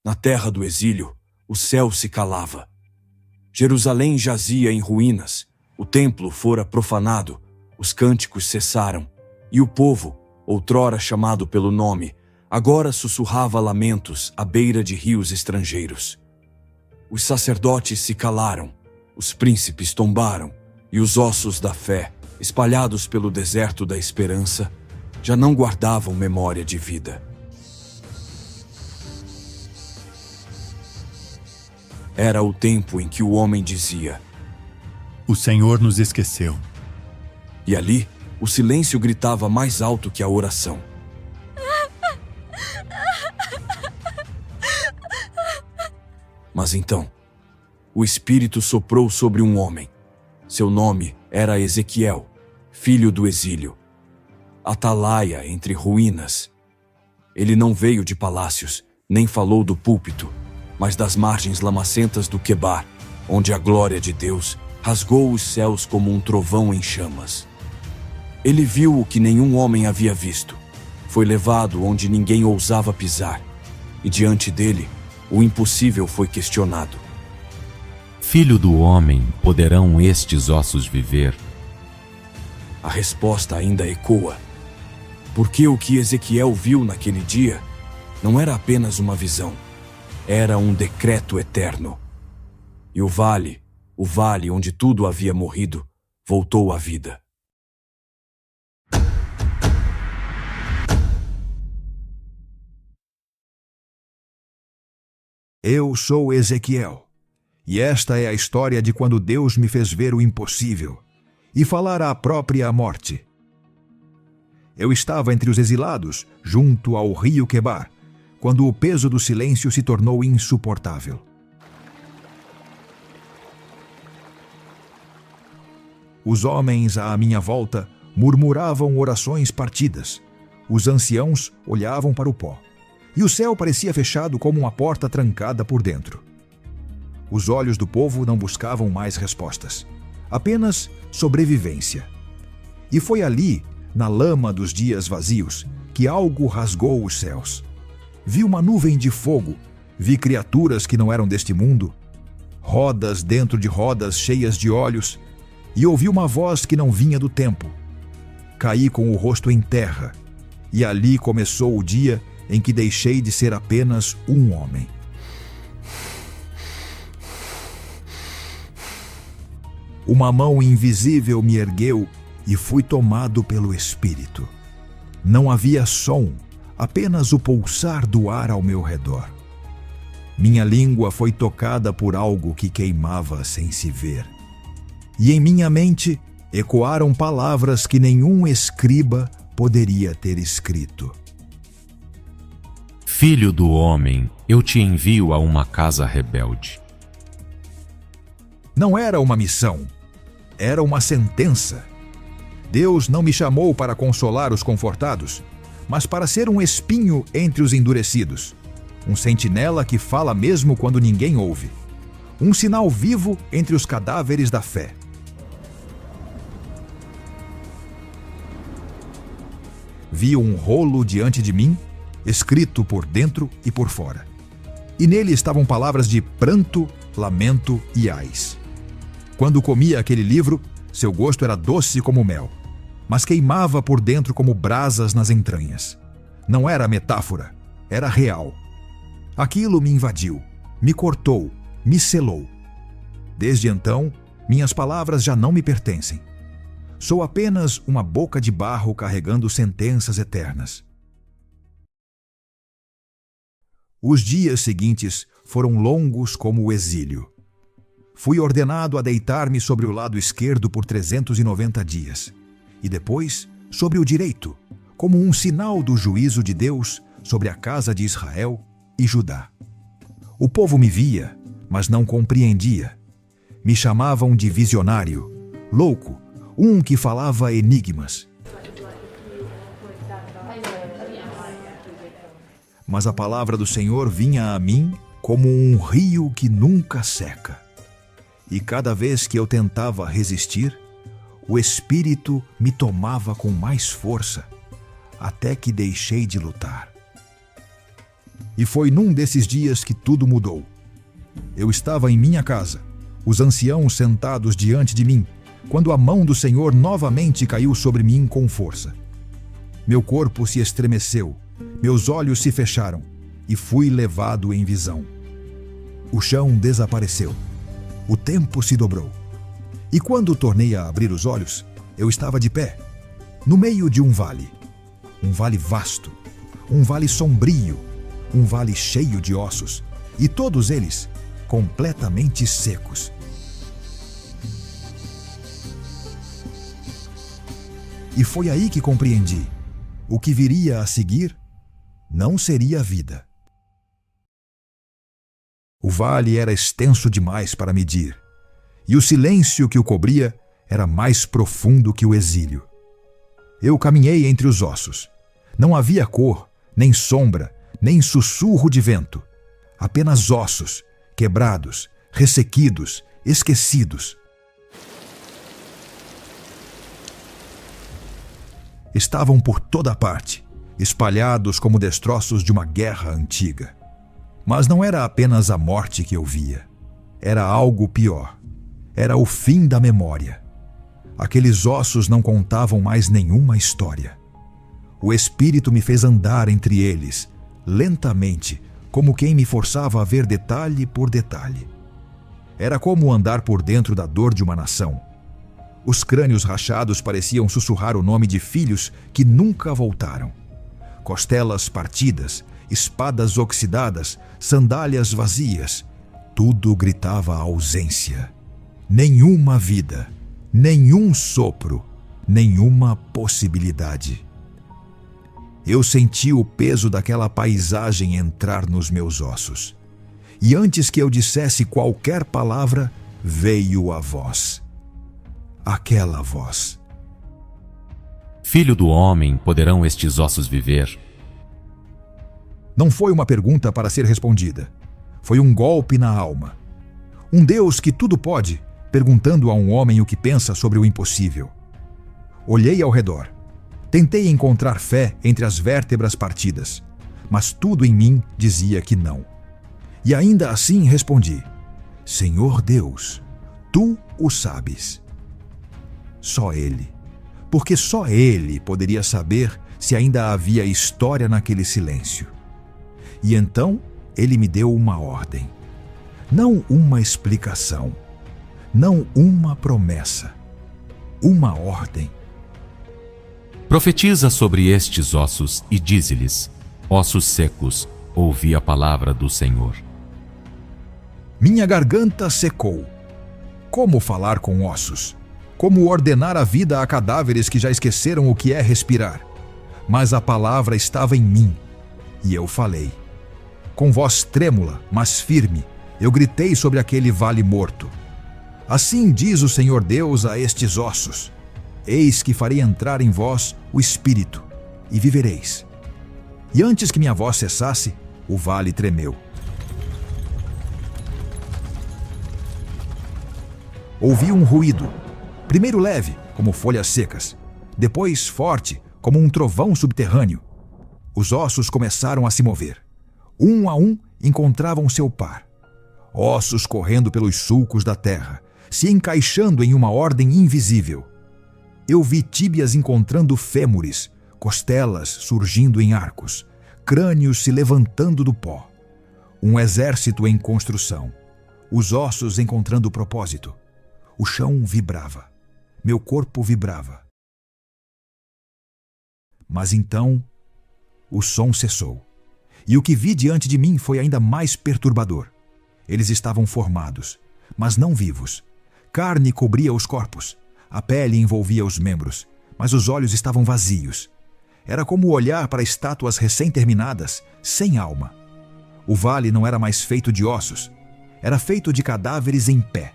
Na terra do exílio, o céu se calava. Jerusalém jazia em ruínas, o templo fora profanado, os cânticos cessaram, e o povo, outrora chamado pelo nome, agora sussurrava lamentos à beira de rios estrangeiros. Os sacerdotes se calaram, os príncipes tombaram, e os ossos da fé, espalhados pelo deserto da esperança, já não guardavam memória de vida. Era o tempo em que o homem dizia: "O Senhor nos esqueceu." E ali, o silêncio gritava mais alto que a oração. Mas então, o Espírito soprou sobre um homem. Seu nome era Ezequiel, filho do exílio. Atalaia entre ruínas. Ele não veio de palácios, nem falou do púlpito, mas das margens lamacentas do Quebar, onde a glória de Deus rasgou os céus como um trovão em chamas. Ele viu o que nenhum homem havia visto. Foi levado onde ninguém ousava pisar, e diante dele, o impossível foi questionado. Filho do homem, poderão estes ossos viver? A resposta ainda ecoa, porque o que Ezequiel viu naquele dia não era apenas uma visão, era um decreto eterno. E o vale onde tudo havia morrido, voltou à vida. Eu sou Ezequiel, e esta é a história de quando Deus me fez ver o impossível e falar à própria morte. Eu estava entre os exilados, junto ao rio Quebar, quando o peso do silêncio se tornou insuportável. Os homens à minha volta murmuravam orações partidas, os anciãos olhavam para o pó, e o céu parecia fechado como uma porta trancada por dentro. Os olhos do povo não buscavam mais respostas, apenas sobrevivência. E foi ali, na lama dos dias vazios, que algo rasgou os céus. Vi uma nuvem de fogo, vi criaturas que não eram deste mundo, rodas dentro de rodas cheias de olhos, e ouvi uma voz que não vinha do tempo. Caí com o rosto em terra, e ali começou o dia em que deixei de ser apenas um homem. Uma mão invisível me ergueu e fui tomado pelo Espírito. Não havia som, apenas o pulsar do ar ao meu redor. Minha língua foi tocada por algo que queimava sem se ver. E em minha mente ecoaram palavras que nenhum escriba poderia ter escrito. Filho do homem, eu te envio a uma casa rebelde. Não era uma missão, era uma sentença. Deus não me chamou para consolar os confortados, mas para ser um espinho entre os endurecidos, um sentinela que fala mesmo quando ninguém ouve, um sinal vivo entre os cadáveres da fé. Vi um rolo diante de mim, escrito por dentro e por fora. E nele estavam palavras de pranto, lamento e ais. Quando comia aquele livro, seu gosto era doce como mel, mas queimava por dentro como brasas nas entranhas. Não era metáfora, era real. Aquilo me invadiu, me cortou, me selou. Desde então, minhas palavras já não me pertencem. Sou apenas uma boca de barro carregando sentenças eternas. Os dias seguintes foram longos como o exílio. Fui ordenado a deitar-me sobre o lado esquerdo por 390 dias, e depois sobre o direito, como um sinal do juízo de Deus sobre a casa de Israel e Judá. O povo me via, mas não compreendia. Me chamavam de visionário, louco, um que falava enigmas. Mas a palavra do Senhor vinha a mim como um rio que nunca seca. E cada vez que eu tentava resistir, o Espírito me tomava com mais força, até que deixei de lutar. E foi num desses dias que tudo mudou. Eu estava em minha casa, os anciãos sentados diante de mim, quando a mão do Senhor novamente caiu sobre mim com força. Meu corpo se estremeceu, meus olhos se fecharam e fui levado em visão. O chão desapareceu, o tempo se dobrou. E quando tornei a abrir os olhos, eu estava de pé, no meio de um vale vasto, um vale sombrio, um vale cheio de ossos, e todos eles completamente secos. E foi aí que compreendi: o que viria a seguir não seria vida. O vale era extenso demais para medir, e o silêncio que o cobria era mais profundo que o exílio. Eu caminhei entre os ossos. Não havia cor, nem sombra, nem sussurro de vento. Apenas ossos, quebrados, ressequidos, esquecidos. Estavam por toda parte, espalhados como destroços de uma guerra antiga. Mas não era apenas a morte que eu via. Era algo pior. Era o fim da memória. Aqueles ossos não contavam mais nenhuma história. O Espírito me fez andar entre eles, lentamente, como quem me forçava a ver detalhe por detalhe. Era como andar por dentro da dor de uma nação. Os crânios rachados pareciam sussurrar o nome de filhos que nunca voltaram. Costelas partidas, espadas oxidadas, sandálias vazias, tudo gritava ausência. Nenhuma vida, nenhum sopro, nenhuma possibilidade. Eu senti o peso daquela paisagem entrar nos meus ossos. E antes que eu dissesse qualquer palavra, veio a voz. Aquela voz. Filho do homem, poderão estes ossos viver? Não foi uma pergunta para ser respondida. Foi um golpe na alma. Um Deus que tudo pode, perguntando a um homem o que pensa sobre o impossível. Olhei ao redor. Tentei encontrar fé entre as vértebras partidas, mas tudo em mim dizia que não. E ainda assim respondi: Senhor Deus, Tu o sabes. Só Ele, porque só Ele poderia saber se ainda havia história naquele silêncio. E então Ele me deu uma ordem, não uma explicação, não uma promessa, uma ordem. Profetiza sobre estes ossos e dize-lhes: ossos secos, ouvi a palavra do Senhor. Minha garganta secou. Como falar com ossos? Como ordenar a vida a cadáveres que já esqueceram o que é respirar? Mas a palavra estava em mim, e eu falei. Com voz trêmula, mas firme, eu gritei sobre aquele vale morto. Assim diz o Senhor Deus a estes ossos: eis que farei entrar em vós o Espírito, e vivereis. E antes que minha voz cessasse, o vale tremeu. Ouvi um ruído, primeiro leve, como folhas secas, depois forte, como um trovão subterrâneo. Os ossos começaram a se mover. Um a um encontravam seu par. Ossos correndo pelos sulcos da terra, se encaixando em uma ordem invisível. Eu vi tíbias encontrando fêmures, costelas surgindo em arcos, crânios se levantando do pó. Um exército em construção. Os ossos encontrando propósito. O chão vibrava. Meu corpo vibrava. Mas então, o som cessou. E o que vi diante de mim foi ainda mais perturbador. Eles estavam formados, mas não vivos. Carne cobria os corpos. A pele envolvia os membros, mas os olhos estavam vazios. Era como olhar para estátuas recém-terminadas, sem alma. O vale não era mais feito de ossos. Era feito de cadáveres em pé.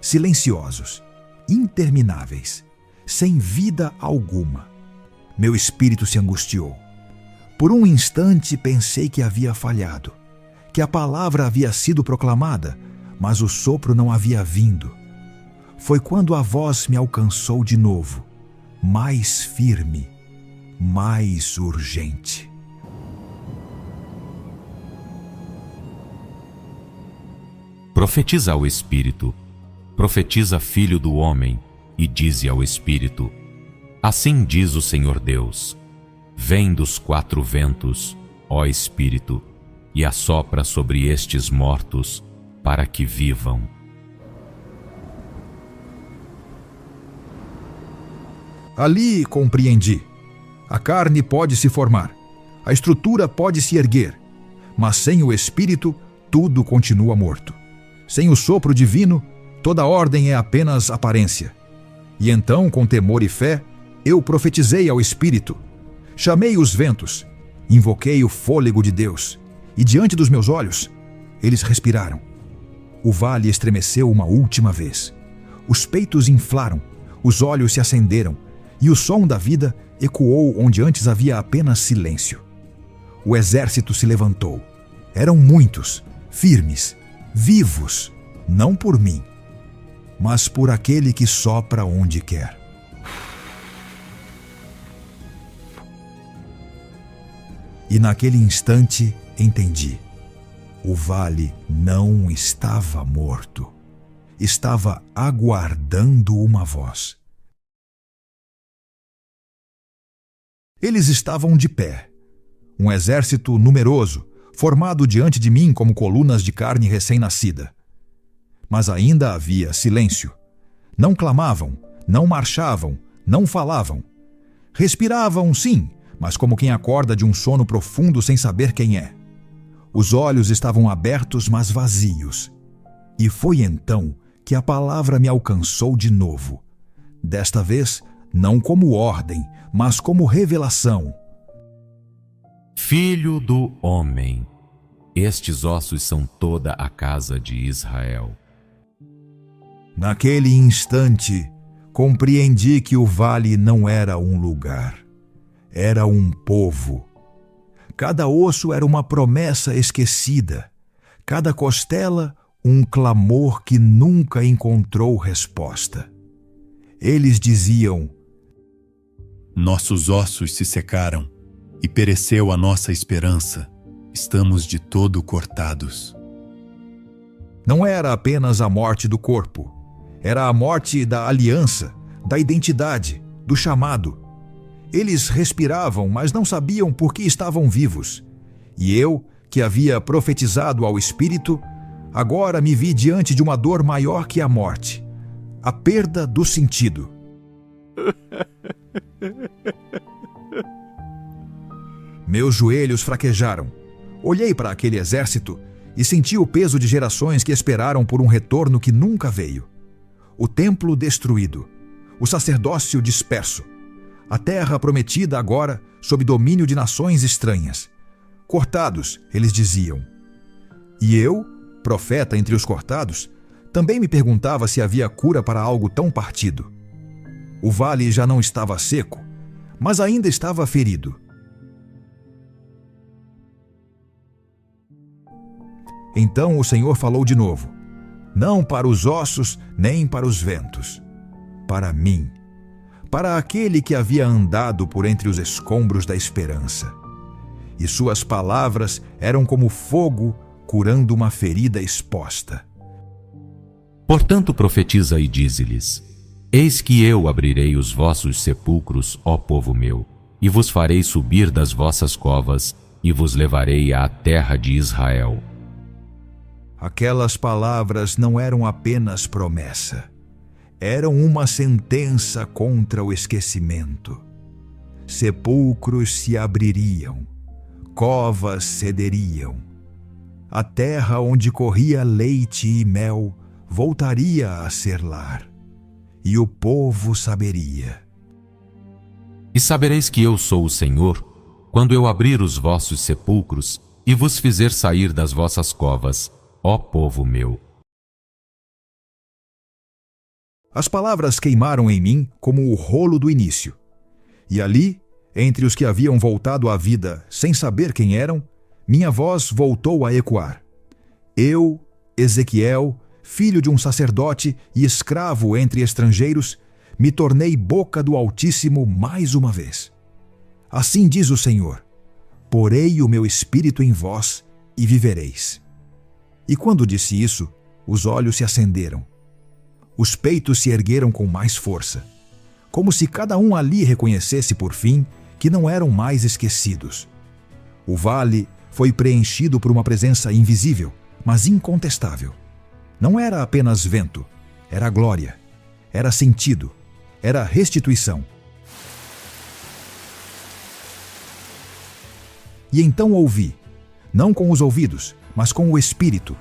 Silenciosos, intermináveis, sem vida alguma. Meu espírito se angustiou. Por um instante pensei que havia falhado, que a palavra havia sido proclamada, mas o sopro não havia vindo. Foi quando a voz me alcançou de novo, mais firme, mais urgente. Profetiza ao Espírito, profetiza, filho do homem, e dize ao Espírito: assim diz o Senhor Deus: vem dos quatro ventos, ó Espírito, e assopra sobre estes mortos, para que vivam. Ali compreendi. A carne pode se formar, a estrutura pode se erguer, mas sem o Espírito, tudo continua morto. Sem o sopro divino, toda ordem é apenas aparência. E então, com temor e fé, eu profetizei ao Espírito. Chamei os ventos, invoquei o fôlego de Deus, e diante dos meus olhos, eles respiraram. O vale estremeceu uma última vez. Os peitos inflaram, os olhos se acenderam, e o som da vida ecoou onde antes havia apenas silêncio. O exército se levantou. Eram muitos, firmes, vivos, não por mim, mas por aquele que sopra onde quer. E naquele instante entendi. O vale não estava morto. Estava aguardando uma voz. Eles estavam de pé. Um exército numeroso, formado diante de mim como colunas de carne recém-nascida. Mas ainda havia silêncio. Não clamavam, não marchavam, não falavam. Respiravam, sim, mas como quem acorda de um sono profundo sem saber quem é. Os olhos estavam abertos, mas vazios. E foi então que a palavra me alcançou de novo. Desta vez, não como ordem, mas como revelação. Filho do homem, estes ossos são toda a casa de Israel. Naquele instante, compreendi que o vale não era um lugar, era um povo. Cada osso era uma promessa esquecida, cada costela um clamor que nunca encontrou resposta. Eles diziam: nossos ossos se secaram e pereceu a nossa esperança. Estamos de todo cortados. Não era apenas a morte do corpo, era a morte da aliança, da identidade, do chamado. Eles respiravam, mas não sabiam por que estavam vivos. E eu, que havia profetizado ao Espírito, agora me vi diante de uma dor maior que a morte, a perda do sentido. Meus joelhos fraquejaram. Olhei para aquele exército e senti o peso de gerações que esperaram por um retorno que nunca veio. O templo destruído, o sacerdócio disperso, a terra prometida agora sob domínio de nações estranhas. Cortados, eles diziam. E eu, profeta entre os cortados, também me perguntava se havia cura para algo tão partido. O vale já não estava seco, mas ainda estava ferido. Então o Senhor falou de novo, não para os ossos nem para os ventos, para mim, para aquele que havia andado por entre os escombros da esperança. E suas palavras eram como fogo curando uma ferida exposta. Portanto profetiza e dize-lhes: eis que eu abrirei os vossos sepulcros, ó povo meu, e vos farei subir das vossas covas, e vos levarei à terra de Israel. Aquelas palavras não eram apenas promessa, eram uma sentença contra o esquecimento. Sepulcros se abririam, covas cederiam. A terra onde corria leite e mel voltaria a ser lar, e o povo saberia. E sabereis que eu sou o Senhor, quando eu abrir os vossos sepulcros e vos fizer sair das vossas covas, ó povo meu. As palavras queimaram em mim como o rolo do início. E ali, entre os que haviam voltado à vida sem saber quem eram, minha voz voltou a ecoar. Eu, Ezequiel, filho de um sacerdote e escravo entre estrangeiros, me tornei boca do Altíssimo mais uma vez. Assim diz o Senhor: porei o meu espírito em vós e vivereis. E quando disse isso, os olhos se acenderam. Os peitos se ergueram com mais força, como se cada um ali reconhecesse por fim que não eram mais esquecidos. O vale foi preenchido por uma presença invisível, mas incontestável. Não era apenas vento, era glória, era sentido, era restituição. E então ouvi, não com os ouvidos, mas com o espírito,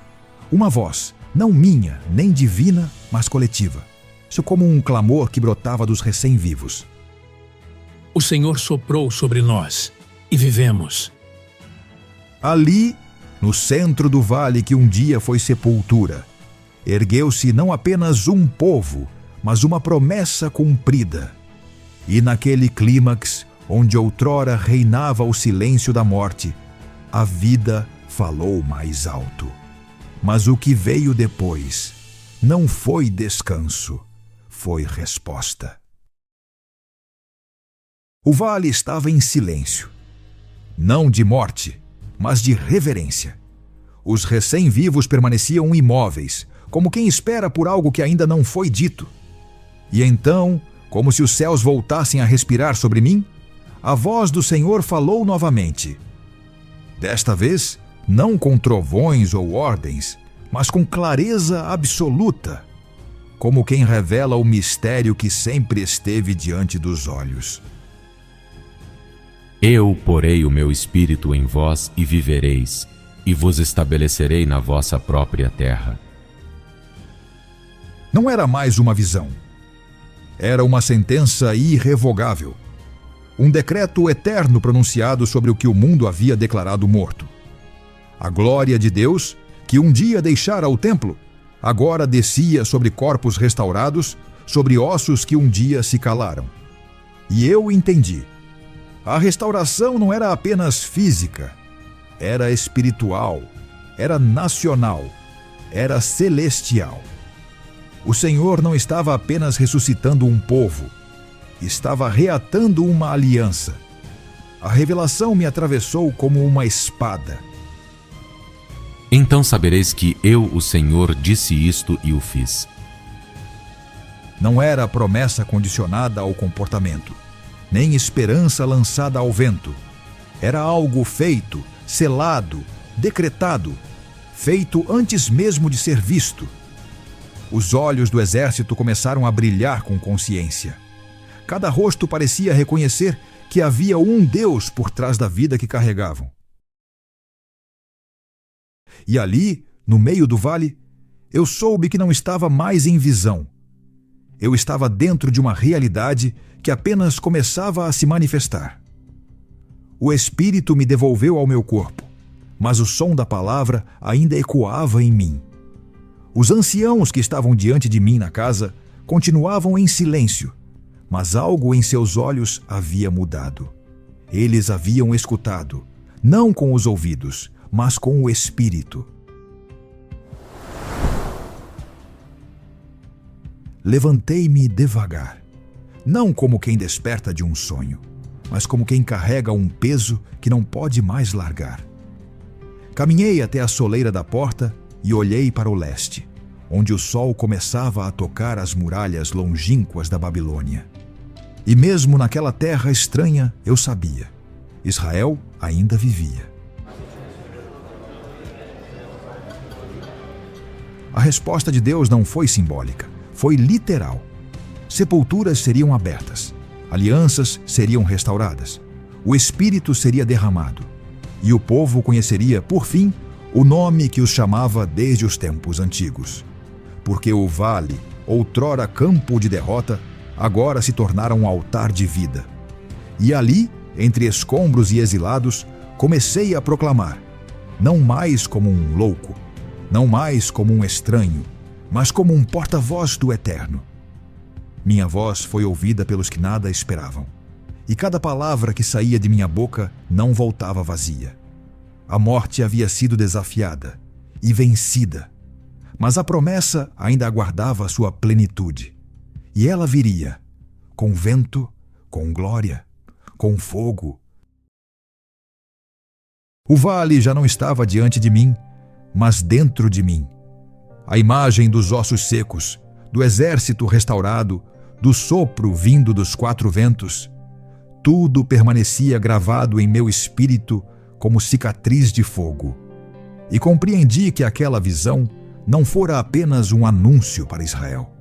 uma voz, não minha, nem divina, mas coletiva. Isso como um clamor que brotava dos recém-vivos. O Senhor soprou sobre nós e vivemos. Ali, no centro do vale que um dia foi sepultura, ergueu-se não apenas um povo, mas uma promessa cumprida. E naquele clímax, onde outrora reinava o silêncio da morte, a vida falou mais alto. Mas o que veio depois não foi descanso, foi resposta. O vale estava em silêncio, não de morte, mas de reverência. Os recém-vivos permaneciam imóveis, como quem espera por algo que ainda não foi dito. E então, como se os céus voltassem a respirar sobre mim, a voz do Senhor falou novamente. Desta vez, não com trovões ou ordens, mas com clareza absoluta, como quem revela o mistério que sempre esteve diante dos olhos. Eu porei o meu espírito em vós e vivereis, e vos estabelecerei na vossa própria terra. Não era mais uma visão. Era uma sentença irrevogável. Um decreto eterno pronunciado sobre o que o mundo havia declarado morto. A glória de Deus, que um dia deixara o templo, agora descia sobre corpos restaurados, sobre ossos que um dia se calaram. E eu entendi. A restauração não era apenas física, era espiritual, era nacional, era celestial. O Senhor não estava apenas ressuscitando um povo, estava reatando uma aliança. A revelação me atravessou como uma espada. Então sabereis que eu, o Senhor, disse isto e o fiz. Não era promessa condicionada ao comportamento, nem esperança lançada ao vento. Era algo feito, selado, decretado, feito antes mesmo de ser visto. Os olhos do exército começaram a brilhar com consciência. Cada rosto parecia reconhecer que havia um Deus por trás da vida que carregavam. E ali, no meio do vale, eu soube que não estava mais em visão. Eu estava dentro de uma realidade que apenas começava a se manifestar. O Espírito me devolveu ao meu corpo, mas o som da palavra ainda ecoava em mim. Os anciãos que estavam diante de mim na casa continuavam em silêncio, mas algo em seus olhos havia mudado. Eles haviam escutado, não com os ouvidos, mas com o Espírito. Levantei-me devagar, não como quem desperta de um sonho, mas como quem carrega um peso que não pode mais largar. Caminhei até a soleira da porta e olhei para o leste, onde o sol começava a tocar as muralhas longínquas da Babilônia. E mesmo naquela terra estranha, eu sabia, Israel ainda vivia. A resposta de Deus não foi simbólica, foi literal. Sepulturas seriam abertas, alianças seriam restauradas, o Espírito seria derramado, e o povo conheceria, por fim, o nome que os chamava desde os tempos antigos. Porque o vale, outrora campo de derrota, agora se tornara um altar de vida. E ali, entre escombros e exilados, comecei a proclamar, não mais como um louco, não mais como um estranho, mas como um porta-voz do Eterno. Minha voz foi ouvida pelos que nada esperavam, e cada palavra que saía de minha boca não voltava vazia. A morte havia sido desafiada e vencida, mas a promessa ainda aguardava sua plenitude. E ela viria, com vento, com glória, com fogo. O vale já não estava diante de mim, mas dentro de mim. A imagem dos ossos secos, do exército restaurado, do sopro vindo dos quatro ventos, tudo permanecia gravado em meu espírito como cicatriz de fogo. E compreendi que aquela visão não fora apenas um anúncio para Israel.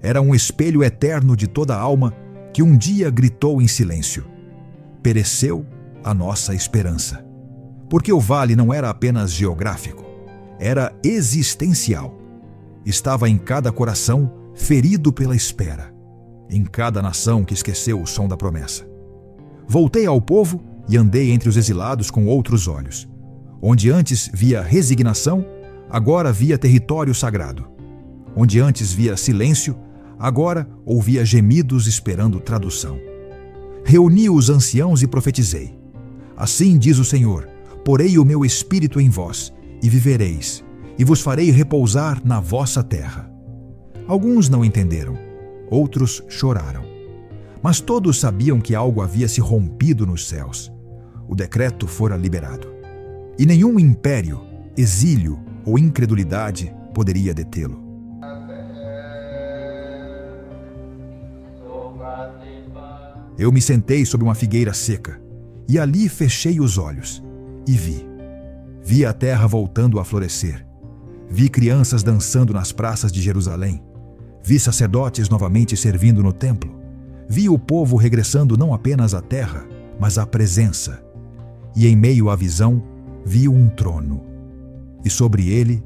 Era um espelho eterno de toda a alma que um dia gritou em silêncio: pereceu a nossa esperança. Porque o vale não era apenas geográfico, era existencial. Estava em cada coração ferido pela espera, em cada nação que esqueceu o som da promessa. Voltei ao povo e andei entre os exilados com outros olhos. Onde antes via resignação, agora via território sagrado. Onde antes via silêncio, agora ouvia gemidos esperando tradução. Reuni os anciãos e profetizei: assim diz o Senhor, porei o meu espírito em vós, e vivereis, e vos farei repousar na vossa terra. Alguns não entenderam, outros choraram. Mas todos sabiam que algo havia se rompido nos céus. O decreto fora liberado. E nenhum império, exílio ou incredulidade poderia detê-lo. Eu me sentei sob uma figueira seca, e ali fechei os olhos, e vi. Vi a terra voltando a florescer. Vi crianças dançando nas praças de Jerusalém. Vi sacerdotes novamente servindo no templo. Vi o povo regressando não apenas à terra, mas à presença. E em meio à visão, vi um trono. E sobre ele,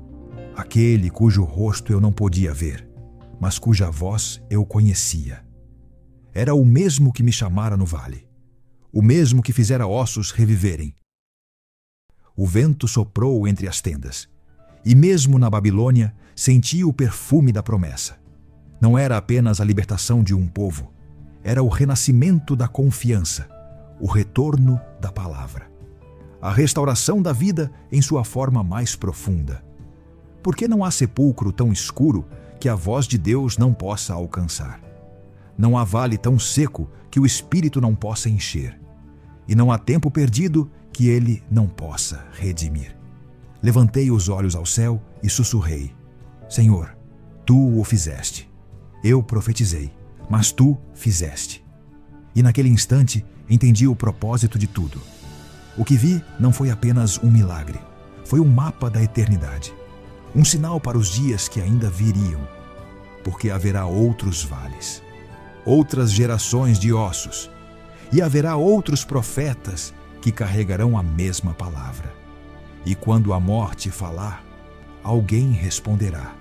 aquele cujo rosto eu não podia ver, mas cuja voz eu conhecia. Era o mesmo que me chamara no vale, o mesmo que fizera ossos reviverem. O vento soprou entre as tendas, e mesmo na Babilônia senti o perfume da promessa. Não era apenas a libertação de um povo, era o renascimento da confiança, o retorno da palavra, a restauração da vida em sua forma mais profunda. Porque não há sepulcro tão escuro que a voz de Deus não possa alcançar. Não há vale tão seco que o Espírito não possa encher. E não há tempo perdido que ele não possa redimir. Levantei os olhos ao céu e sussurrei: Senhor, tu o fizeste. Eu profetizei, mas tu fizeste. E naquele instante entendi o propósito de tudo. O que vi não foi apenas um milagre, foi um mapa da eternidade. Um sinal para os dias que ainda viriam, porque haverá outros vales, outras gerações de ossos, e haverá outros profetas que carregarão a mesma palavra. E quando a morte falar, alguém responderá,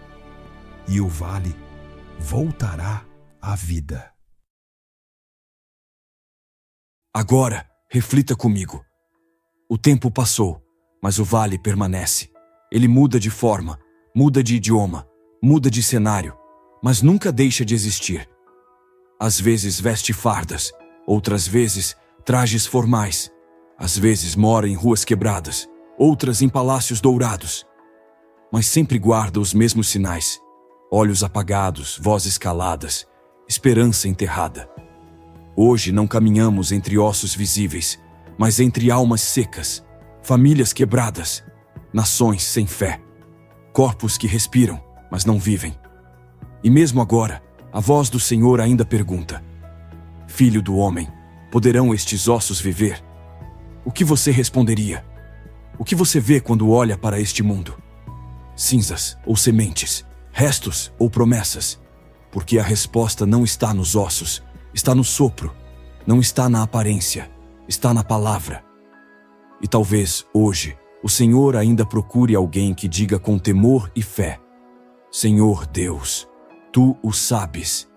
e o vale voltará à vida. Agora, reflita comigo. O tempo passou, mas o vale permanece. Ele muda de forma, muda de idioma, muda de cenário, mas nunca deixa de existir. Às vezes veste fardas, outras vezes trajes formais. Às vezes mora em ruas quebradas, outras em palácios dourados. Mas sempre guarda os mesmos sinais: olhos apagados, vozes caladas, esperança enterrada. Hoje não caminhamos entre ossos visíveis, mas entre almas secas, famílias quebradas, nações sem fé, corpos que respiram, mas não vivem. E mesmo agora, a voz do Senhor ainda pergunta: Filho do homem, poderão estes ossos viver? O que você responderia? O que você vê quando olha para este mundo? Cinzas ou sementes, restos ou promessas? Porque a resposta não está nos ossos, está no sopro, não está na aparência, está na palavra. E talvez, hoje, o Senhor ainda procure alguém que diga com temor e fé: Senhor Deus, Tu o sabes.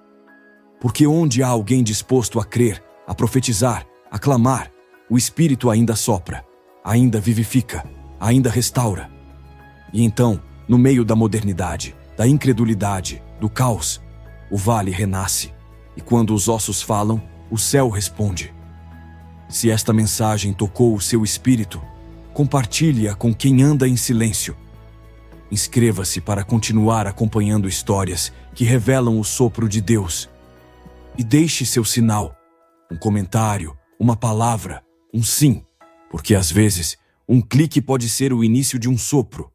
Porque onde há alguém disposto a crer, a profetizar, a clamar, o Espírito ainda sopra, ainda vivifica, ainda restaura. E então, no meio da modernidade, da incredulidade, do caos, o vale renasce, e quando os ossos falam, o céu responde. Se esta mensagem tocou o seu espírito, compartilhe-a com quem anda em silêncio. Inscreva-se para continuar acompanhando histórias que revelam o sopro de Deus. E deixe seu sinal, um comentário, uma palavra, um sim, porque às vezes um clique pode ser o início de um sopro,